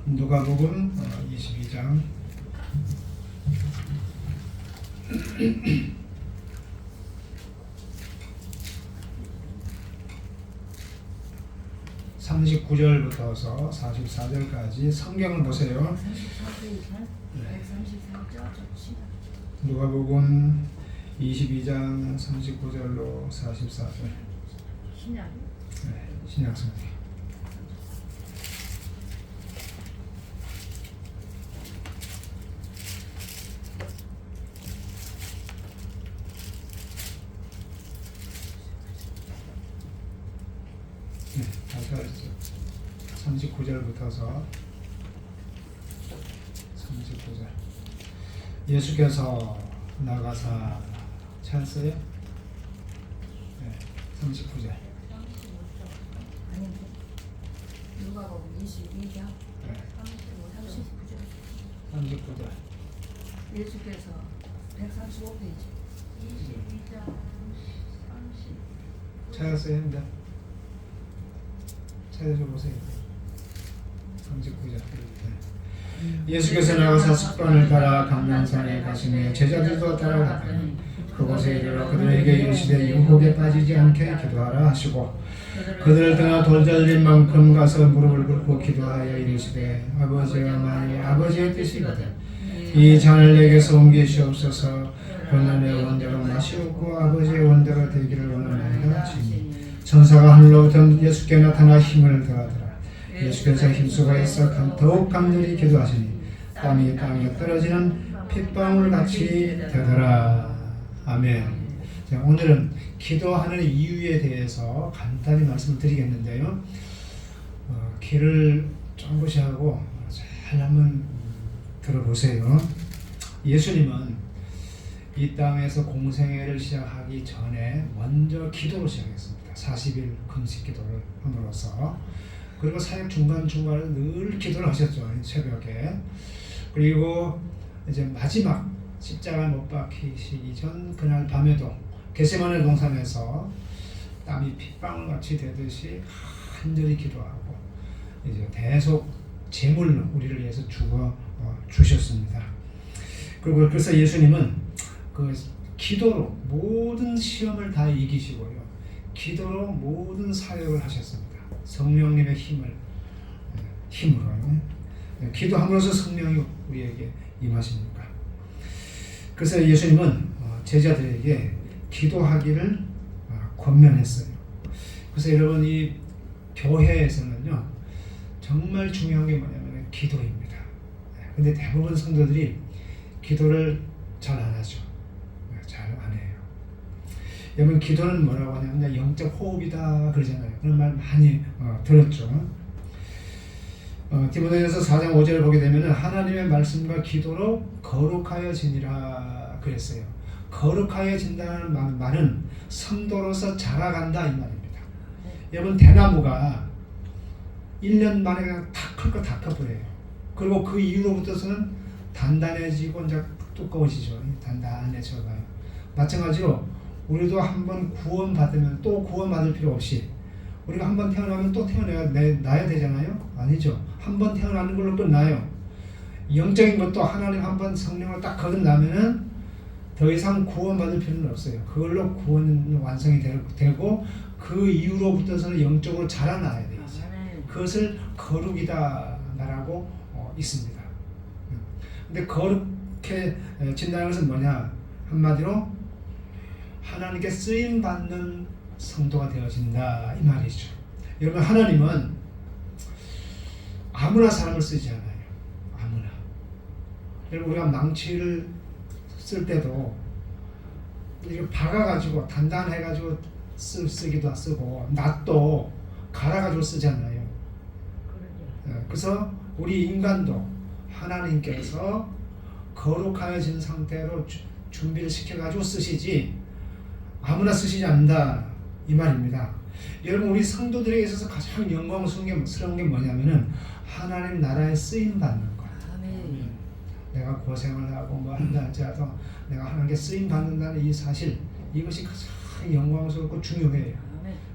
누가복음 22장 39절부터서 44절까지 성경을 보세요. 누가복음 22장 39절로 44절. 신약 성경. 다시 하시죠. 39절부터서 39절. 예수께서 나가사 찾았어요? 네, 39절. 누가복음 22장 39절. 예수께서 135페이지 22장 30 찾았어요? 이제 찾아서 보세요. 39절. 예수께서 나가서 습관을 따라 감람산에 가시며 제자들도 따라가더니 그곳에 이르러 그들에게 이르시되 유혹에 빠지지 않게 기도하라 하시고 그들을 떠나 돌잘린 만큼 가서 무릎을 꿇고 기도하여 이르시되 아버지가 만일 아버지의 뜻이거든 이 잔을 내게서 옮기시옵소서. 그러나 내 원대로 마시옵고 아버지의 원대로 되기를 원하나이다 하시니 천사가 하늘로부터 예수께 나타나 힘을 더하더라. 예수께서 힘쓰고 있어 더욱 간절히 기도하시니 땀이 땅에 떨어지는 핏방울같이 되더라. 아멘. 자, 오늘은 기도하는 이유에 대해서 간단히 말씀을 드리겠는데요. 귀를 쫑긋이 하고 잘 한번 들어보세요. 예수님은 이 땅에서 공생애를 시작하기 전에 먼저 기도로 시작했습니다. 40일 금식 기도를 함으로써. 그리고 사역 중간중간에 늘 기도를 하셨죠. 새벽에. 그리고 이제 마지막 십자가 못 박히시기 전 그날 밤에도 겟세마네 동산에서 땀이 핏방울같이 되듯이 간절히 기도하고 이제 계속 제물로 우리를 위해서 죽어 주셨습니다. 그리고 그래서 예수님은 그 기도로 모든 시험을 다 이기시고요. 기도로 모든 사역을 하셨습니다. 성령님의 힘으로 기도함으로써 성령이 우리에게 임하십니까. 그래서 예수님은 제자들에게 기도하기를 권면했어요. 그래서 여러분 이 교회에서는요 정말 중요한 게 뭐냐면 기도입니다. 근데 대부분 성도들이 기도를 잘 안 하죠. 잘 안 해요. 여러분 기도는 뭐라고 하냐면 영적 호흡이다 그러잖아요. 그런 말 많이 들었죠. 디모데전서 4장 5절을 보게 되면 하나님의 말씀과 기도로 거룩하여지니라 그랬어요. 거룩하여진다는 말은 성도로서 자라간다 이 말입니다. 여러분 대나무가 1년 만에 그냥 다 클 거 다 커버려요. 그리고 그 이후로부터서는 단단해지고 이제 두꺼워지죠. 단단해져가요. 마찬가지로 우리도 한번 구원받으면 또 구원받을 필요 없이 우리가 한번 태어나면 또 나야 되잖아요? 아니죠. 한번 태어나는 걸로 끝나요. 영적인 것도 하나님 한번 성령을 딱 거듭나면은 더 이상 구원받을 필요는 없어요. 그걸로 구원 완성이 되고 그 이후로부터서는 영적으로 자라나야 되죠. 그것을 거룩이다 라고 있습니다. 근데 거룩해진다는 것은 뭐냐? 한마디로 하나님께 쓰임받는 성도가 되어진다 이 말이죠. 여러분 하나님은 아무나 사람을 쓰지 않아요. 아무나. 여러분 우리가 망치를 쓸 때도 이거 박아가지고 단단해가지고 쓰기도 쓰고 낫도 갈아가지고 쓰잖아요. 그래서 우리 인간도 하나님께서 거룩하여진 상태로 준비를 시켜가지고 쓰시지 아무나 쓰시지 않는다 이 말입니다. 여러분 우리 성도들에게 있어서 가장 영광스러운 게 뭐냐면은 하나님 나라에 쓰임 받는 거야. 내가 고생을 하고 뭐 한다 할지라도 내가 하나님께 쓰임 받는다는 이 사실 이것이 가장 영광스럽고 중요해요.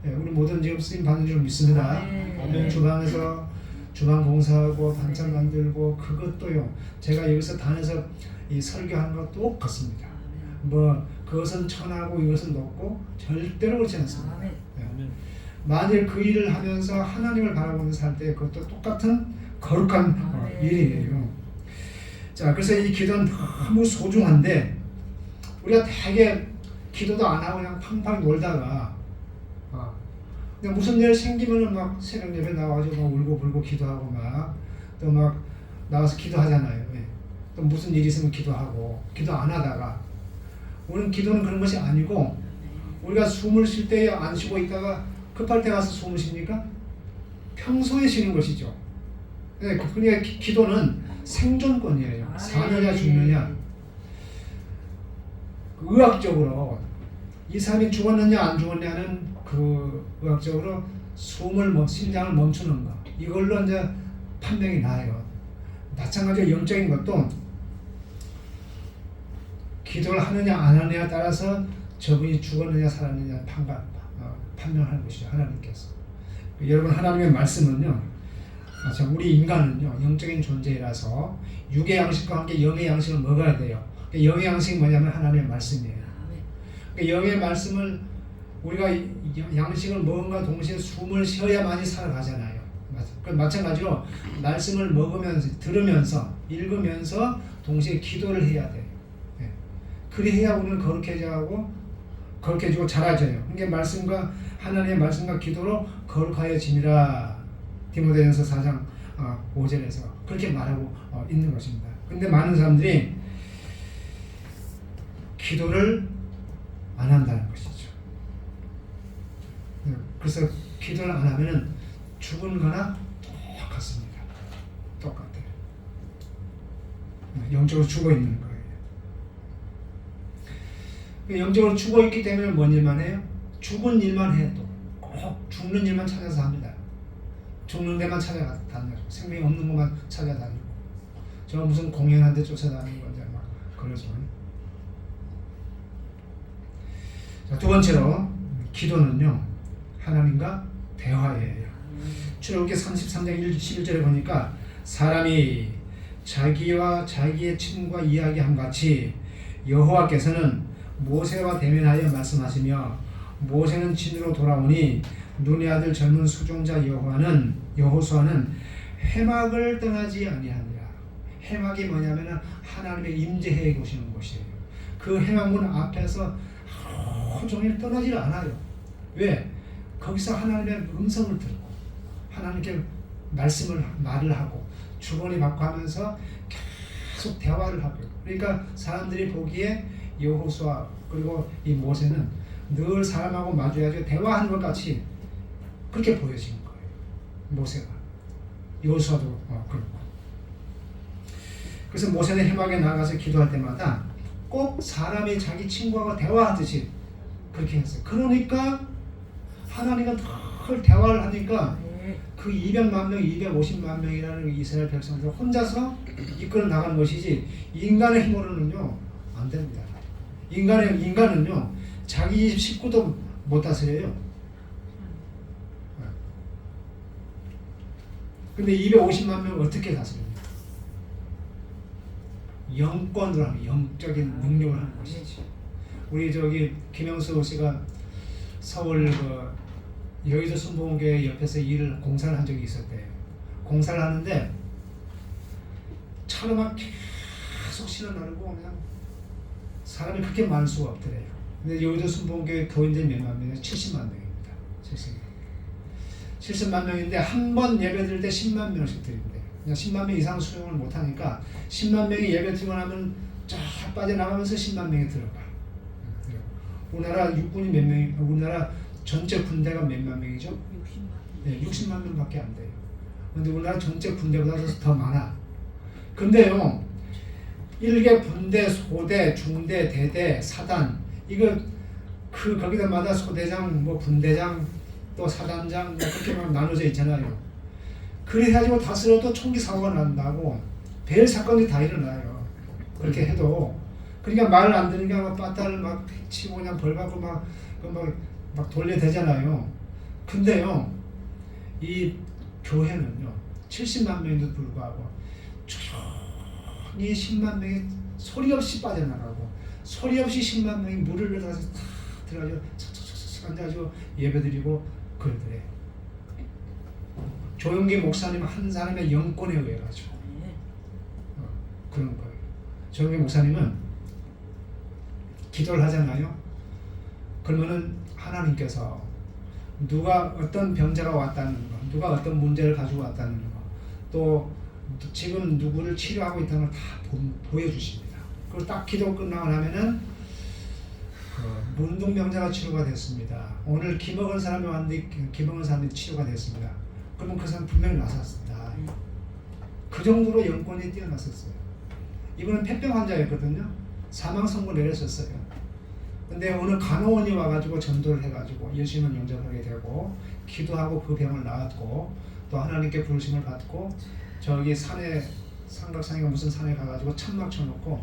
우리 모든 지금 쓰임 받는 줄 믿습니다. 주방에서 주방 봉사하고 반찬 만들고 그것도요. 제가 여기서 다녀서 이 설교하는 것 똑같습니다. 뭐 그것은 천하고 이것은 높고 절대로 그렇지 않습니다. 아멘. 예. 만일 그 일을 하면서 하나님을 바라보면서 살 때 그것도 똑같은 거룩한 일이에요. 자, 그래서 이 기도는 너무 소중한데 우리가 되게 기도도 안 하고 그냥 팡팡 놀다가 근데 무슨 일 생기면은 막 새벽 예배 나와가지고 막 울고 불고 기도하고 막 또 막 나와서 기도하잖아요. 예. 또 무슨 일이 있으면 기도하고 기도 안 하다가 우리는 기도는 그런 것이 아니고 우리가 숨을 쉴 때 안 쉬고 있다가 급할 때 가서 숨을 쉽니까? 평소에 쉬는 것이죠. 네, 그러니까 기도는 생존권이에요. 사느냐 죽느냐. 의학적으로 이 사람이 죽었느냐 안 죽었냐는 그 의학적으로 심장을 멈추는 거 이걸로 이제 판명이 나요. 마찬가지로 영적인 것도 기도를 하느냐 안 하느냐에 따라서 저분이 죽었느냐 살았느냐 판명하는 것이죠. 하나님께서. 여러분 하나님의 말씀은요. 우리 인간은요 영적인 존재라서 육의 양식과 함께 영의 양식을 먹어야 돼요. 영의 양식이 뭐냐면 하나님의 말씀이에요. 영의 말씀을 우리가 양식을 먹음과 동시에 숨을 쉬어야만이 살아가잖아요. 마찬가지로 말씀을 먹으면서 들으면서 읽으면서 동시에 기도를 해야 돼요. 그래야 우리는 거룩해지고 자라져요. 그러니까 말씀과 하나님의 말씀과 기도로 거룩하여짐이라 디모데전서 4장 5절에서 그렇게 말하고 있는 것입니다. 근데 많은 사람들이 기도를 안 한다는 것이죠. 그래서 기도를 안 하면은 죽은 거나 똑같습니다. 똑같아요. 영적으로 죽어 있는 거예요. 영적으로 죽어 있기 때문에 뭔 일만 해요? 죽은 일만 해도 꼭 죽는 일만 찾아서 합니다. 죽는 데만 찾아다니고 생명이 없는 것만 찾아다니고 저 무슨 공연한데 쫓아다니는 건지 막 그러죠. 자, 두 번째로 기도는요 하나님과 대화예요. 출애굽기 33장 11절에 보니까 사람이 자기와 자기의 친구와 이야기한 같이 여호와께서는 모세와 대면하여 말씀하시며 모세는 진으로 돌아오니 눈의 아들 젊은 수종자 여호수아는 해막을 떠나지 아니하니라. 해막이 뭐냐면 하나님의 임재해 오시는 곳이에요. 그 해막문 앞에서 하루 종일 떠나질 않아요. 왜? 거기서 하나님의 음성을 듣고 하나님께 말을 하고 주거니 받고 하면서 계속 대화를 하고요. 그러니까 사람들이 보기에 여호수아 그리고 이 모세는 늘 사람하고 마주해가지고 대화하는 것 같이 그렇게 보여지는 거예요. 모세가 여호수아도 그렇고. 그래서 모세는 해막에 나가서 기도할 때마다 꼭 사람이 자기 친구하고 대화하듯이 그렇게 했어요. 그러니까 하나님과 늘 대화를 하니까 그 200만 명, 250만 명이라는 이스라엘 백성들 혼자서 이끌어 나가는 것이지 인간의 힘으로는요 안 됩니다. 인간은요 자기 식구도 못 다스려요. 근데 250만 명을 어떻게 다스립니까? 영권으로 하는 영적인 능력을 하는 것이지. 우리 김영수 씨가 서울 여의도 순복음교회 옆에서 공사를 한 적이 있었대요. 공사를 하는데 차로 막 계속 실어 나르고 그냥 사람이 그렇게 많을 수가 없더래요. 근데 여의도 순복음교회 교인들이 몇만 명이에요? 70만 명입니다. 70만 명인데 한 번 예배 드릴 때 10만 명씩 드린대요. 그냥 10만 명 이상 수용을 못하니까 10만 명이 예배 드리고 나면 쫙 빠져나가면서 10만 명이 들어가. 우리나라 육군이 몇 명이, 우리나라 전체 군대가 몇만 명이죠? 60만. 네, 60만 명밖에 안 돼요. 근데 우리나라 전체 군대보다 더 많아. 근데요, 1개 분대, 소대, 중대, 대대, 사단, 이거 거기다마다 소대장, 분대장, 또 사단장, 그렇게 막 나눠져 있잖아요. 그래가지고 다스려도 총기 사고가 난다고 별 사건이 다 일어나요. 그렇게 해도. 그러니까 말을 안 듣으니까 막 빠따를 막 치고 그냥 벌 받고 막 돌려대잖아요. 근데요, 이 교회는요, 70만 명인데도 불구하고 조용히 10만 명이 소리 없이 빠져나가고 소리 없이 10만 명이 물을 들어가서 다 들어가지고 착착착착 앉아가지고 예배드리고 그러더래요. 조용기 목사님 한 사람의 영권에 의해 가지고 그런 거예요. 조용기 목사님은 기도를 하잖아요. 그러면은 하나님께서 누가 어떤 병자가 왔다는 거, 누가 어떤 문제를 가지고 왔다는 거, 또 지금 누구를 치료하고 있다는 걸 다 보여주십니다. 그리고 딱 기도 끝나고 나면은 문둥병자가 치료가 됐습니다. 오늘 기 먹은 사람이 왔는데 기 먹은 사람이 치료가 됐습니다. 그러면 그 사람 분명히 나섰다. 그 정도로 영권이 뛰어났었어요. 이분은 폐병 환자였거든요. 사망 선고 내렸었어요. 근데 어느 간호원이 와가지고 전도를 해가지고 예수님을 영접하게 되고 기도하고 그 병을 나았고 또 하나님께 부르심을 받고 저기 산에 삼각산인가 무슨 산에 가가지고 천막 쳐놓고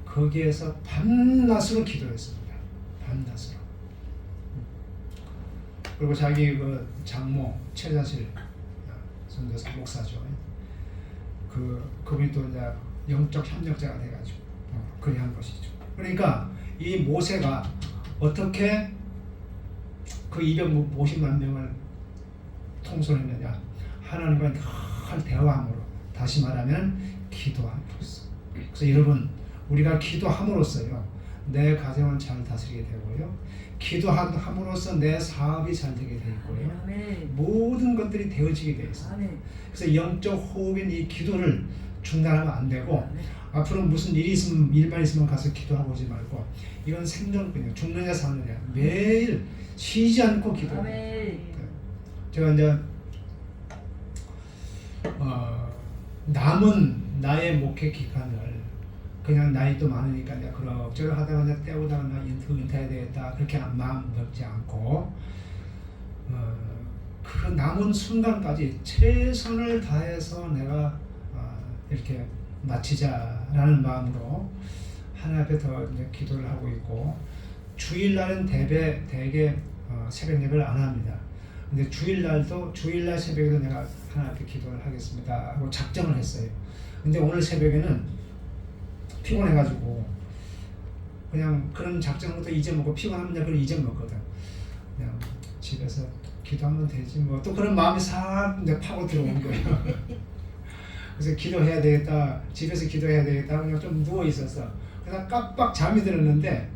거기에서 밤낮으로 기도했습니다. 밤낮으로. 그리고 자기 그 장모 최자실 선교사 목사죠. 그분이 또 이제 영적 협력자가 돼가지고 그리 한 것이죠. 그러니까 이 모세가 어떻게 그 250만 명을 통솔했느냐? 하나님과 늘 대화함으로, 다시 말하면 기도함으로써. 그래서 여러분, 우리가 기도함으로써요, 내 가정을 잘 다스리게 되고요, 기도함으로써 내 사업이 잘 되게 되고요, 모든 것들이 되어지게 되어 있습니다. 그래서 영적 호흡인 이 기도를 중단하면 안 되고, 앞으로 무슨 일만 있으면 가서 기도하고 오지 말고, 이건 생존권이에요. 죽느냐 사느냐 매일 쉬지 않고 기도해요. 제가 이제 남은 나의 목회 기간을 그냥 나이도 많으니까 내가 그럭저럭 하다가 이제 때우다가 나 은퇴해야 되겠다 그렇게 마음 먹지 않고 그 남은 순간까지 최선을 다해서 내가 이렇게 마치자라는 마음으로 하나님 앞에 더 이제 기도를 하고 있고, 주일날은 대개 새벽 예배를 안 합니다. 근데 주일날 새벽에도 내가 하나님 앞에 기도를 하겠습니다 하고 작정을 했어요. 근데 오늘 새벽에는 피곤해가지고 그냥 그런 작정부터 잊어먹고, 피곤하면 그걸 잊어먹거든. 그냥 집에서 기도하면 되지 뭐, 또 그런 마음이 싹 이제 파고 들어온 거예요. 그래서 기도해야 되겠다, 집에서 기도해야 되겠다, 그냥 좀 누워 있었어. 그래서 깜빡 잠이 들었는데,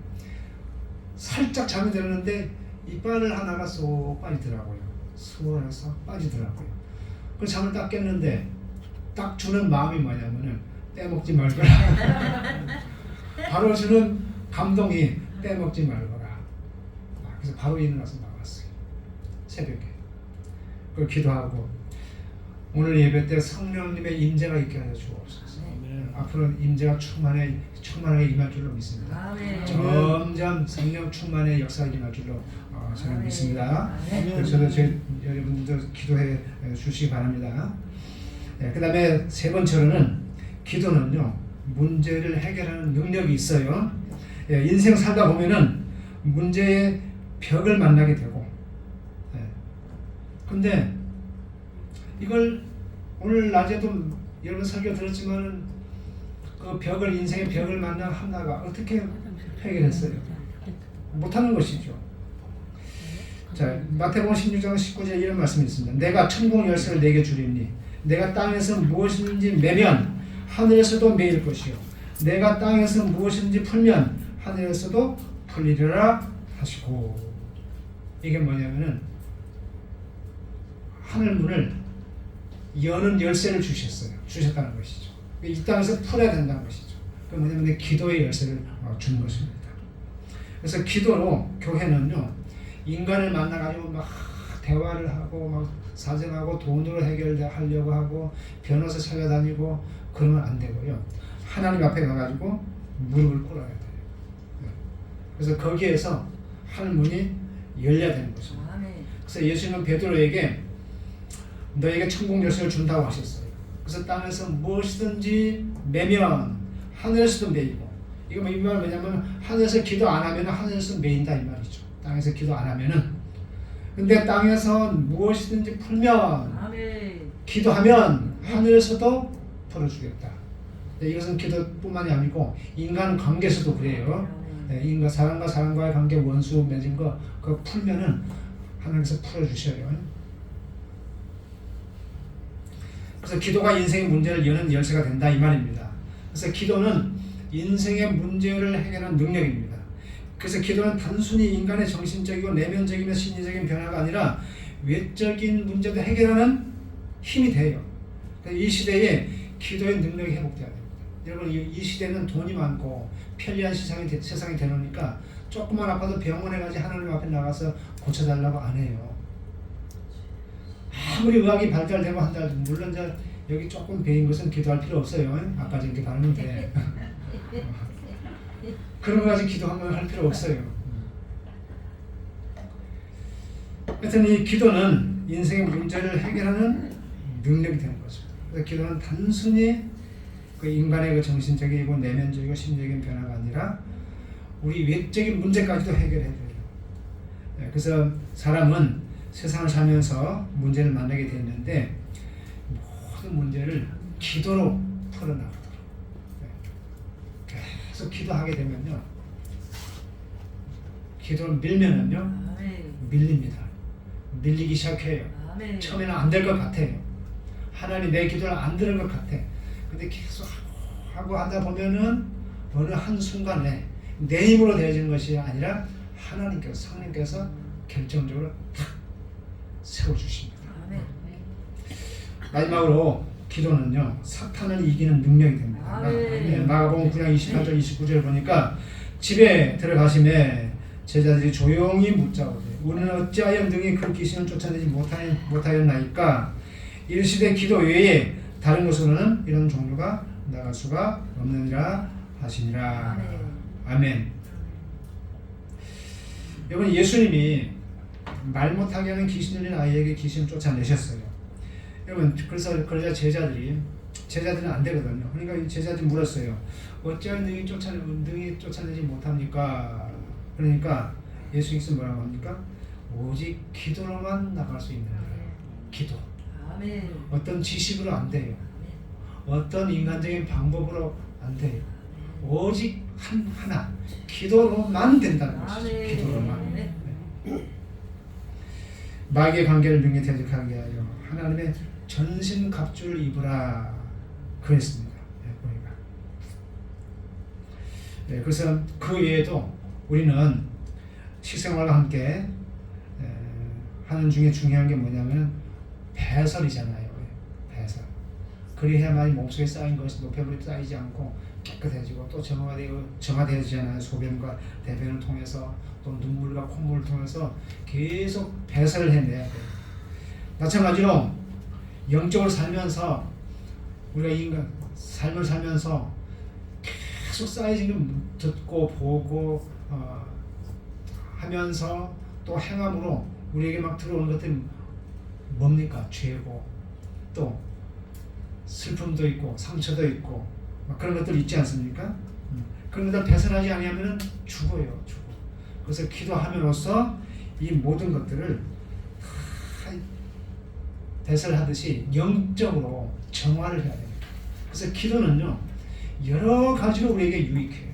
살짝 잠이 들었는데 이빨을 하나가 쏙 빠지더라고요. 수월해서 빠지더라고요. 그래서 잠을 딱 깼는데 딱 주는 마음이 뭐냐면은 떼먹지 말거라. 바로 주는 감동이 떼먹지 말거라. 그래서 바로 일어나서 나왔어요. 새벽에. 그걸 기도하고, 오늘 예배 때 성령님의 임재가 있게 하여 주옵소서. 앞으로 임재가 충만하게 임할 줄로 믿습니다. 점점 성령 충만의 역사가 임할 줄로 저는 믿습니다. 그래서 여러분들도 기도해 주시기 바랍니다. 그 다음에 세 번째로는, 기도는요 문제를 해결하는 능력이 있어요. 인생 살다 보면은 문제의 벽을 만나게 되고, 근데 이걸 오늘 낮에도 여러분 설교 들었지만은 그 벽을, 인생의 벽을 만난 하나가 어떻게 해결했어요? 못하는 것이죠. 자, 마태복음 16장 19절에 이런 말씀이 있습니다. 내가 천국 열쇠를 내게 주리니 내가 땅에서 무엇이든지 매면 하늘에서도 매일 것이요 내가 땅에서 무엇이든지 풀면 하늘에서도 풀리리라 하시고, 이게 뭐냐면은 하늘 문을 여는 열쇠를 주셨다는 것이죠. 이 땅에서 풀어야 된다는 것이죠. 그 뭐냐면 기도의 열쇠를 준 것입니다. 그래서 기도로 교회는요, 인간을 만나가지고 막 대화를 하고 막 사정하고 돈으로 해결하려고 하고 변호사 찾아다니고 그러면 안 되고요. 하나님 앞에 가가지고 무릎을 꿇어야 돼요. 그래서 거기에서 하늘 문이 열려야 되는 것입니다. 그래서 예수님은 베드로에게 너에게 천국 열쇠를 준다고 하셨어요. 그래서 땅에서 무엇이든지 매면 하늘에서도 매이고, 이거 이 말은 뭐냐면 하늘에서 기도 안 하면 하늘에서 매인다 이 말이죠. 땅에서 기도 안 하면은. 근데 땅에서 무엇이든지 풀면, 기도하면 하늘에서도 풀어주겠다. 이것은 기도뿐만이 아니고 인간 관계에서도 그래요. 인간 사람과 사람과의 관계 원수 맺은 거 그거 풀면은 하나님께서 풀어주셔요. 그래서 기도가 인생의 문제를 여는 열쇠가 된다 이 말입니다. 그래서 기도는 인생의 문제를 해결하는 능력입니다. 그래서 기도는 단순히 인간의 정신적이고 내면적이며 심리적인 변화가 아니라 외적인 문제도 해결하는 힘이 돼요. 이 시대에 기도의 능력이 회복돼야 됩니다. 여러분 이 시대는 돈이 많고 편리한 세상이 되놓으니까 조금만 아파도 병원에 가지 하나님 앞에 나가서 고쳐달라고 안 해요. 아무리 의학이 발달되고 한다 물론 여기 조금 배인 것은 기도할 필요 없어요. 아까 전에 봤는데 그런 거 가지고 기도하면 할 필요 없어요. 하여튼 이 기도는 인생의 문제를 해결하는 능력이 되는 것입니다. 그래서 기도는 단순히 그 인간의 그 정신적이고 내면적이고 심리적인 변화가 아니라 우리 외적인 문제까지도 해결해 줘요. 그래서 사람은 세상을 살면서 문제를 만나게 되는데 모든 문제를 기도로 풀어나가도록 계속 기도하게 되면요, 기도를 밀면은요 밀립니다. 밀리기 시작해요. 처음에는 안 될 것 같아요. 하나님 내 기도를 안 들은 것 같아. 근데 계속 하고 하다 보면은 어느 한 순간에 내 힘으로 되어지는 것이 아니라 하나님께서 성령께서 결정적으로 탁 세워주십니다. 마지막으로 기도는요 사탄을 이기는 능력이 됩니다. 마가복음 9장 28절 29절 보니까 집에 들어가심에 제자들이 조용히 묻자오되 우리는 어찌하여 능히 그 귀신을 쫓아내지 못하였나이까. 일시대 기도 외에 다른 곳으로는 이런 종류가 나갈 수가 없느니라 하시니라. 아멘. 여러분 예수님이 말 못하게 하는 귀신 들린 아이에게 귀신을 쫓아내셨어요. 여러분 그러자 제자들은 안 되거든요. 그러니까 제자들이 물었어요. 어찌하여 능히 쫓아내지 못합니까? 그러니까 예수님께서 뭐라고 합니까? 오직 기도로만 나갈 수 있는 거예요. 기도. 아멘. 어떤 지식으로 안 돼요. 어떤 인간적인 방법으로 안 돼요. 오직 하나 기도로만 된다는 것이죠. 기도로만. 네. 마귀의 관계를 능히 대적하게 하여 하나님의 전신갑주를 입으라 그랬습니다. 보니까. 그래서 그 외에도 우리는 식생활과 함께 하는 중에 중요한 게 뭐냐면 배설이잖아요. 배설. 그래야만이 몸속에 쌓인 것이 노폐물이 쌓이지 않고 깨끗해지고 또 정화되어지잖아요. 소변과 대변을 통해서 또 눈물과 콧물을 통해서 계속 배설을 해내야 돼요. 마찬가지로 영적으로 살면서 우리가 인간 삶을 살면서 계속 쌓여진 걸 듣고 보고 하면서 또 행함으로 우리에게 막 들어오는 것들이 뭡니까? 죄고 또 슬픔도 있고 상처도 있고 막 그런 것들 있지 않습니까? 그런 것들 배설하지 아니하면 죽어요. 그래서 기도함으로써 이 모든 것들을 다 배설하듯이 영적으로 정화를 해야 됩니다. 그래서 기도는요 여러 가지로 우리에게 유익해요.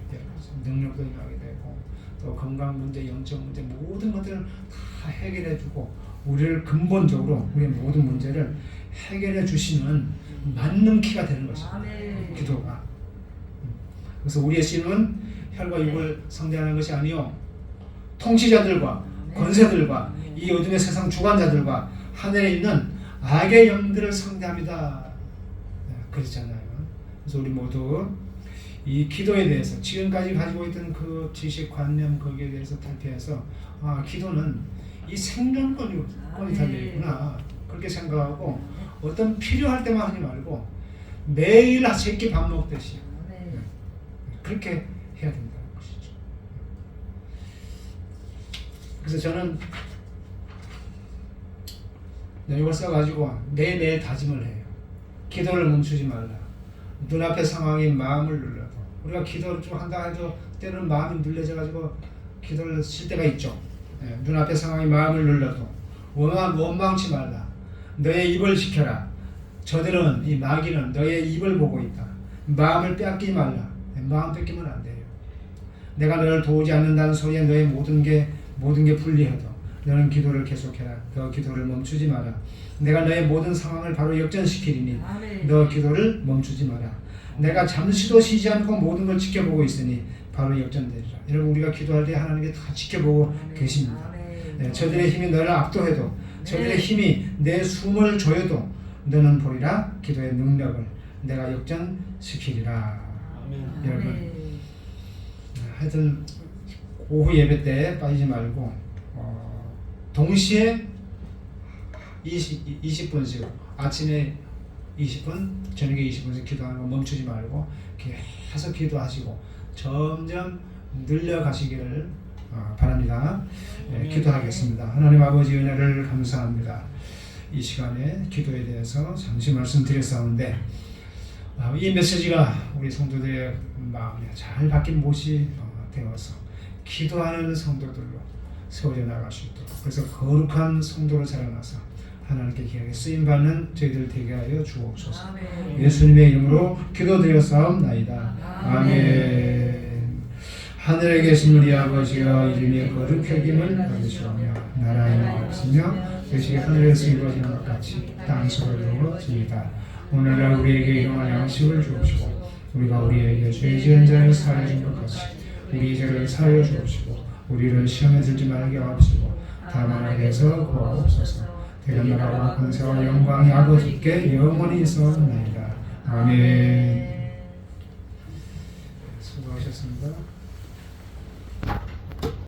능력도 임하게 되고 또 건강 문제, 영적 문제 모든 것들을 다 해결해주고 우리를 근본적으로 우리의 모든 문제를 해결해 주시는 만능키가 되는 것입니다. 아멘. 기도가. 그래서 우리의 신은 혈과 육을 상대하는 것이 아니요 통치자들과 권세들과 이 어둠의 세상 주관자들과 하늘에 있는 악의 영들을 상대합니다. 그렇잖아요. 그래서 우리 모두 이 기도에 대해서 지금까지 가지고 있던 그 지식, 관념 거기에 대해서 탈피해서 기도는 이 생존권이 달려있구나 그렇게 생각하고 어떤 필요할 때만 하지 말고 매일 세끼 밥 먹듯이 그렇게 해야 된다는 것이죠. 그래서 저는 이걸 써가지고 매일 다짐을 해요. 기도를 멈추지 말라. 눈앞의 상황이 마음을 눌러도 우리가 기도를 좀 한다 해도 때로는 마음이 눌려져가지고 기도를 쉴 때가 있죠. 눈앞의 상황이 마음을 눌러도 원망치 말라. 너의 입을 지켜라. 저들은 이 마귀는 너의 입을 보고 있다. 마음을 빼앗기지 말라. 마음 뺏기면 안 돼요. 내가 너를 도우지 않는다는 소리에 너의 모든 게 불리해도 너는 기도를 계속해라. 너 기도를 멈추지 마라. 내가 너의 모든 상황을 바로 역전시키리니 아멘. 너 기도를 멈추지 마라. 내가 잠시도 쉬지 않고 모든 걸 지켜보고 있으니 바로 역전되리라. 여러분 우리가 기도할 때 하나님께 다 지켜보고 아멘. 계십니다. 아멘. 네, 저들의 힘이 너를 압도해도 네. 저들의 힘이 내 숨을 조여도 너는 보리라 기도의 능력을 내가 역전시키리라. 여러분 아멘. 하여튼 오후 예배 때 빠지지 말고 동시에 20분씩 아침에 20분 저녁에 20분씩 기도하는 거 멈추지 말고 계속 기도하시고 점점 늘려가시기를 바랍니다. 네, 기도하겠습니다. 하나님 아버지 은혜를 감사합니다. 이 시간에 기도에 대해서 잠시 말씀드렸었는데 이 메시지가 우리 성도들의 마음에 잘 박힌 못이 되어서 기도하는 성도들로 세워져 나갈 수 있도록 그래서 거룩한 성도로 자라나서 하나님께 귀하게 쓰임받는 저희들 되게 하여 주옵소서. 아멘. 예수님의 이름으로 기도드렸사옵나이다. 아멘. 하늘에 계신 우리 아버지여 이름이 거룩하김을 받으시오며 나라의 마옵시며 뜻이 하늘에서 이루어지는 것 같이 땅에서도 이루어집니다. 오늘날 우리에게 일용할 양식을 주옵시고 우리가 우리에게 죄 지은 자를 사하여 준 것 같이 우리 죄를 사하여 주옵시고 우리를 시험에 들지 말게 하옵시고 다만 악에서 구하옵소서. 대전 나라와 권세와 영광이 아버지께 영원히 있어옵나이다. 아멘. 수고하셨습니다.